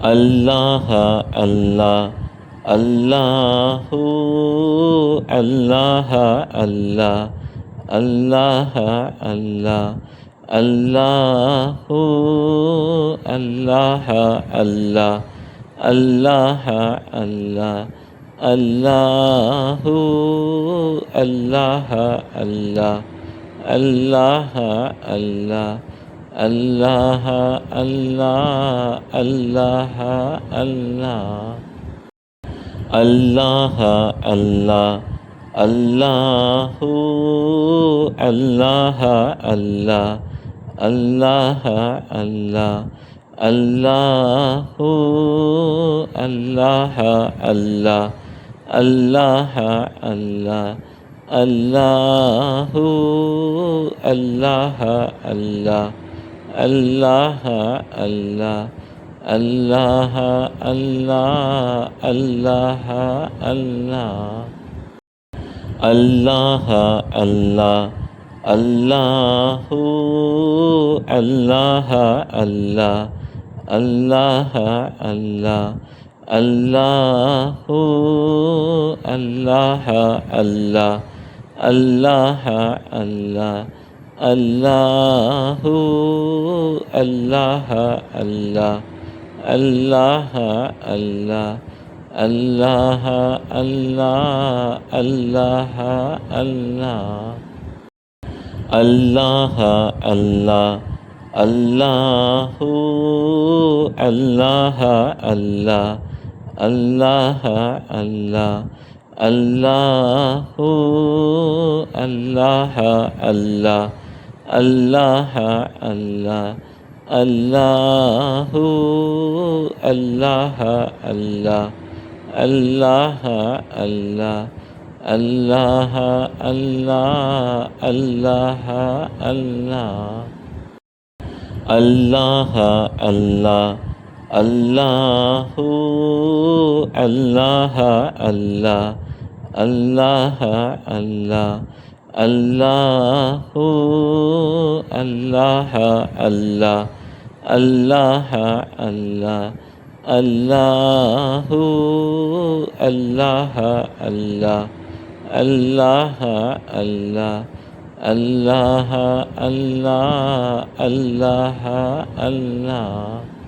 अल्लाह अल्लाह अल्लाहु अल्लाह अल्लाह अल्लाह अल्लाह अल्लाहु अल्लाह अल्लाह अल्लाह अल्लाह अल्लाहु अल्लाह अल्लाह अल्लाह अल्लाह अल्लाह अल्लाह अल्लाह अल्लाह अल्लाह अल्लाह अल्लाहु अल्लाह अल्लाह अल्लाह अल्लाह अल्लाहु अल्लाह अल्लाह अल्लाह अल्लाह अल्लाहु अल्लाह अल्लाह अल्लाह अल्लाह अल्लाह अल्लाह अल्लाह अल्लाह अल्लाह अल्लाहु अल्लाह अल्लाह अल्लाह अल्लाह अल्लाहु अल्लाह अल्लाह अल्लाह अल्लाह अल्लाहु अल्लाह अल्लाह अल्लाह अल्लाह अल्लाह अल्लाह अल्लाह अल्लाह अल्लाह अल्लाहु अल्लाह अल्लाह अल्लाह अल्लाह अल्लाहु अल्लाह अल्लाह अल्लाह अल्लाह अल्लाहु अल्लाह अल्लाह अल्लाह अल्लाह अल्लाह अल्लाह अल्लाह अल्लाह अल्लाह अल्लाहु अल्लाह अल्लाह अल्लाह अल्लाह अल्लाहु अल्लाह अल्लाह अल्लाह अल्लाह अल्लाहु अल्लाह अल्लाह अल्लाह अल्लाह अल्लाह अल्लाह अल्लाह अल्लाह